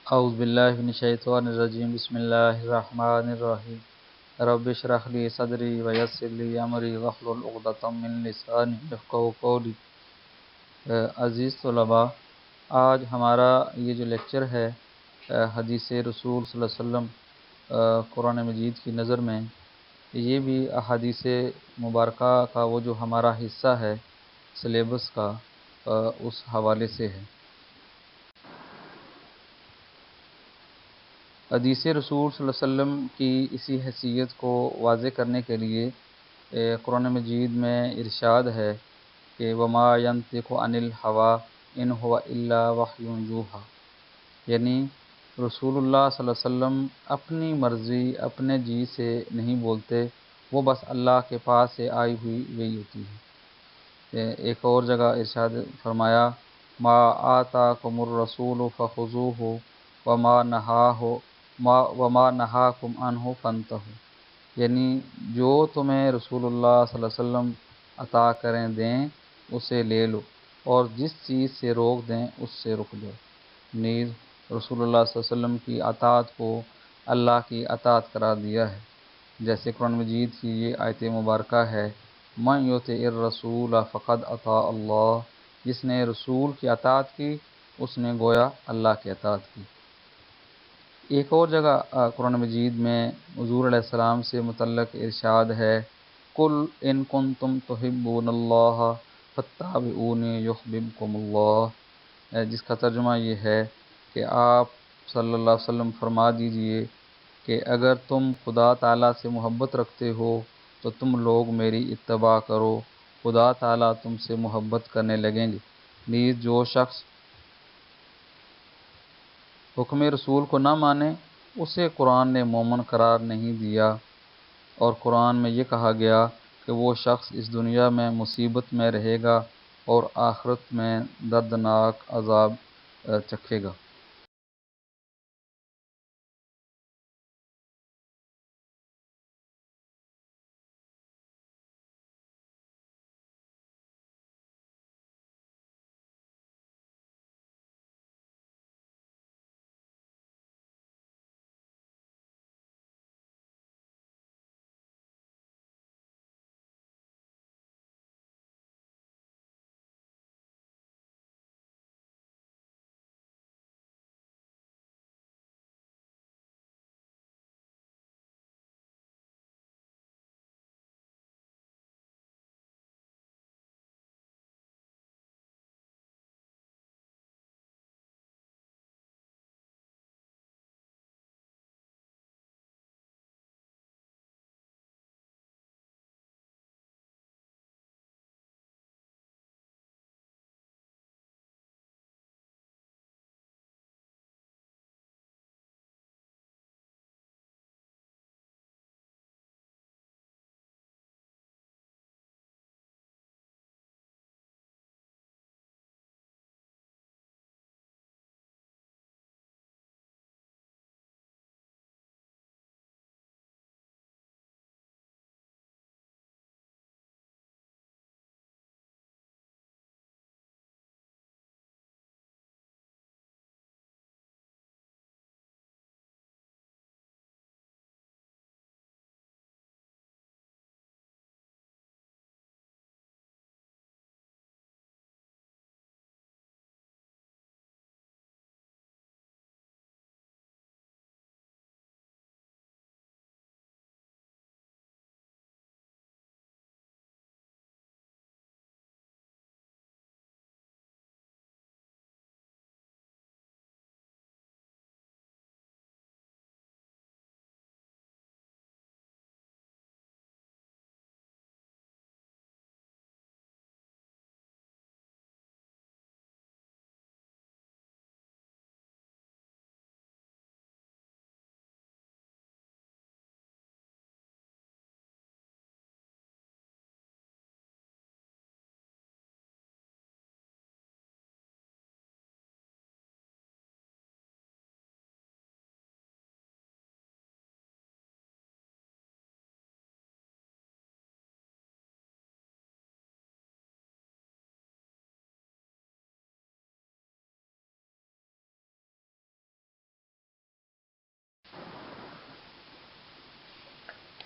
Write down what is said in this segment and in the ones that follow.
اعوذ باللہ من الشیطان الرجیم بسم اللہ الرحمن الرحیم رب اشرح لی صدری ویسر لی امری واحلل عقدۃ من لسانی یفقہوا قولی۔ عزیز طلباء، آج ہمارا یہ جو لیکچر ہے حدیث رسول صلی اللہ علیہ وسلم قرآن مجید کی نظر میں، یہ بھی احادیث مبارکہ کا وہ جو ہمارا حصہ ہے سلیبس کا، اس حوالے سے ہے۔ حدیث رسول صلی اللہ علیہ وسلم کی اسی حیثیت کو واضح کرنے کے لیے قرآن مجید میں ارشاد ہے کہ وما ینطق عن الہویٰ ان هو الا وحی یوحیٰ، یعنی رسول اللہ صلی اللہ علیہ وسلم اپنی مرضی اپنے جی سے نہیں بولتے، وہ بس اللہ کے پاس سے آئی ہوئی وحی ہوتی ہے۔ ایک اور جگہ ارشاد فرمایا ما آتاکم الرسول فخذوہ وما نہاکم عنہ فانتہوا، یعنی جو تمہیں رسول اللہ صلی اللہ علیہ وسلم عطا کریں دیں اسے لے لو، اور جس چیز سے روک دیں اس سے رک جاؤ۔ نیز رسول اللہ صلی اللہ علیہ وسلم کی اطاعت کو اللہ کی اطاعت قرار دیا ہے، جیسے قرآن مجید کی یہ آیت مبارکہ ہے من یطع الرسول فقد اطاع اللہ، جس نے رسول کی اطاعت کی اس نے گویا اللہ کی اطاعت کی۔ ایک اور جگہ قرآن مجید میں حضور علیہ السلام سے متعلق ارشاد ہے قل ان کنتم تحبون اللہ فاتبعونی یحببکم اللہ، جس کا ترجمہ یہ ہے کہ آپ صلی اللہ علیہ وسلم فرما دیجئے کہ اگر تم خدا تعالیٰ سے محبت رکھتے ہو تو تم لوگ میری اتباع کرو، خدا تعالیٰ تم سے محبت کرنے لگیں گے۔ نیز جو شخص حکم رسول کو نہ مانے اسے قرآن نے مومن قرار نہیں دیا، اور قرآن میں یہ کہا گیا کہ وہ شخص اس دنیا میں مصیبت میں رہے گا اور آخرت میں دردناک عذاب چکھے گا۔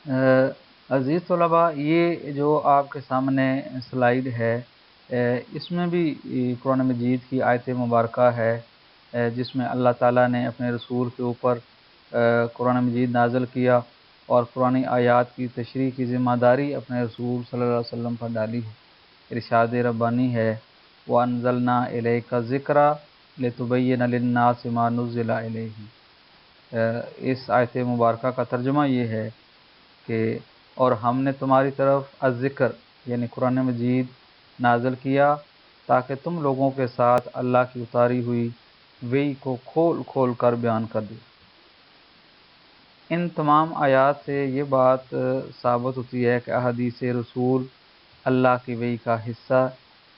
عزیز طلباء، یہ جو آپ کے سامنے سلائیڈ ہے اس میں بھی قرآن مجید کی آیت مبارکہ ہے جس میں اللہ تعالیٰ نے اپنے رسول کے اوپر قرآن مجید نازل کیا اور قرآن آیات کی تشریح کی ذمہ داری اپنے رسول صلی اللہ علیہ وسلم پر ڈالی ہے۔ ارشاد ربانی ہے وَأَنزَلْنَا إِلَيْكَ الذِّكْرَ لِتُبَيِّنَ لِلنَّاسِ مَا نُزِّلَ إِلَيْهِمْ۔ اس آیت مبارکہ کا ترجمہ یہ ہے کہ اور ہم نے تمہاری طرف الذکر یعنی قرآن مجید نازل کیا تاکہ تم لوگوں کے ساتھ اللہ کی اتاری ہوئی وحی کو کھول کھول کر بیان کر دے۔ ان تمام آیات سے یہ بات ثابت ہوتی ہے کہ احادیث رسول اللہ کی وحی کا حصہ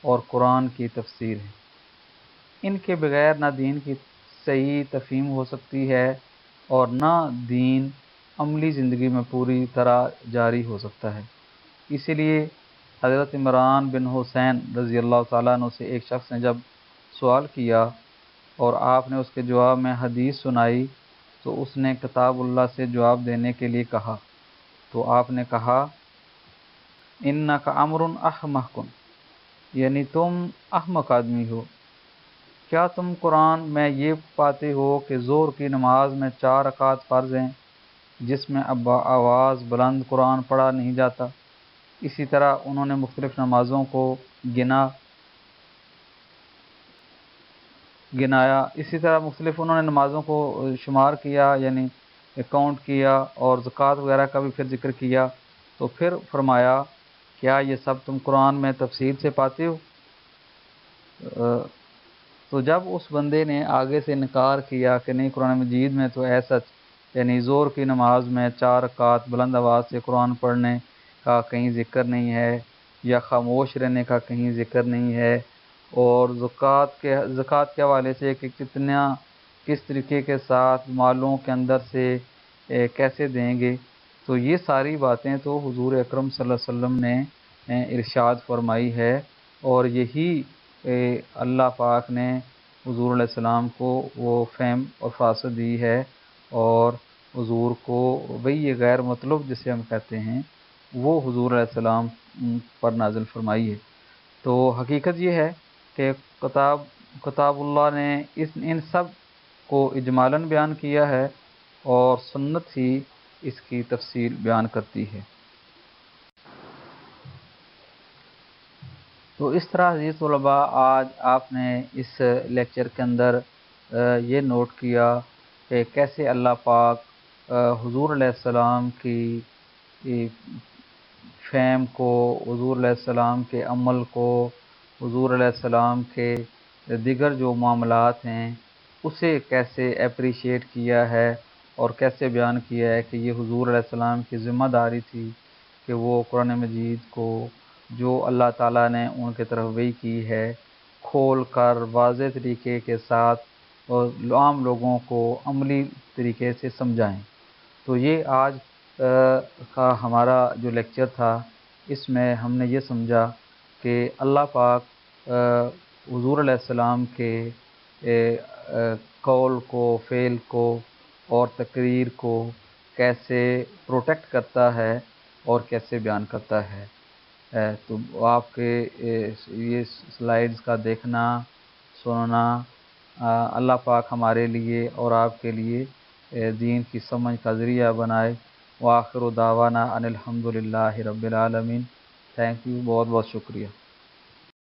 اور قرآن کی تفسیر ہے۔ ان کے بغیر نہ دین کی صحیح تفہیم ہو سکتی ہے اور نہ دین عملی زندگی میں پوری طرح جاری ہو سکتا ہے۔ اسی لیے حضرت عمران بن حسین رضی اللہ تعالیٰ عنہ سے ایک شخص نے جب سوال کیا اور آپ نے اس کے جواب میں حدیث سنائی تو اس نے کتاب اللہ سے جواب دینے کے لیے کہا تو آپ نے کہا انک امر احمق، یعنی تم احمق آدمی ہو۔ کیا تم قرآن میں یہ پاتے ہو کہ ظہر کی نماز میں 4 رکعت فرض ہیں جس میں آواز بلند قرآن پڑھا نہیں جاتا؟ اسی طرح انہوں نے مختلف نمازوں کو گنایا، اسی طرح مختلف انہوں نے نمازوں کو شمار کیا یعنی کاؤنٹ کیا اور زکوٰۃ وغیرہ کا بھی پھر ذکر کیا، تو پھر فرمایا کیا یہ سب تم قرآن میں تفصیل سے پاتے ہو؟ تو جب اس بندے نے آگے سے انکار کیا کہ نہیں قرآن مجید میں تو ایسا یعنی ظہر کی نماز میں 4 رکعت بلند آواز سے قرآن پڑھنے کا کہیں ذکر نہیں ہے یا خاموش رہنے کا کہیں ذکر نہیں ہے، اور زکوٰۃ کے حوالے سے کہ کس طریقے کے ساتھ مالوں کے اندر سے کیسے دیں گے، تو یہ ساری باتیں تو حضور اکرم صلی اللہ علیہ وسلم نے ارشاد فرمائی ہے، اور یہی اللہ پاک نے حضور علیہ السلام کو وہ فہم اور فراست دی ہے، اور حضور کو وحی غیر مطلوب جسے ہم کہتے ہیں وہ حضور علیہ السلام پر نازل فرمائی ہے۔ تو حقیقت یہ ہے کہ کتاب اللہ نے ان سب کو اجمالاً بیان کیا ہے اور سنت ہی اس کی تفصیل بیان کرتی ہے۔ تو اس طرح عزیز طلباء آج آپ نے اس لیکچر کے اندر یہ نوٹ کیا کہ کیسے اللہ پاک حضور علیہ السلام کی فہم کو، حضور علیہ السلام کے عمل کو، حضور علیہ السلام کے دیگر جو معاملات ہیں اسے کیسے اپریشیٹ کیا ہے اور کیسے بیان کیا ہے کہ یہ حضور علیہ السلام کی ذمہ داری تھی کہ وہ قرآن مجید کو جو اللہ تعالیٰ نے ان کے طرف وحی کی ہے کھول کر واضح طریقے کے ساتھ اور عام لوگوں کو عملی طریقے سے سمجھائیں۔ تو یہ آج کا ہمارا جو لیکچر تھا اس میں ہم نے یہ سمجھا کہ اللہ پاک حضور علیہ السلام کے قول کو، فعل کو اور تقریر کو کیسے پروٹیکٹ کرتا ہے اور کیسے بیان کرتا ہے۔ تو آپ کے یہ سلائیڈز کا دیکھنا سننا اللہ پاک ہمارے لیے اور آپ کے لیے دین کی سمجھ کا ذریعہ بنائے۔ وآخر دعوانا ان الحمد للہ رب العالمین۔ تھینک یو، بہت بہت شکریہ۔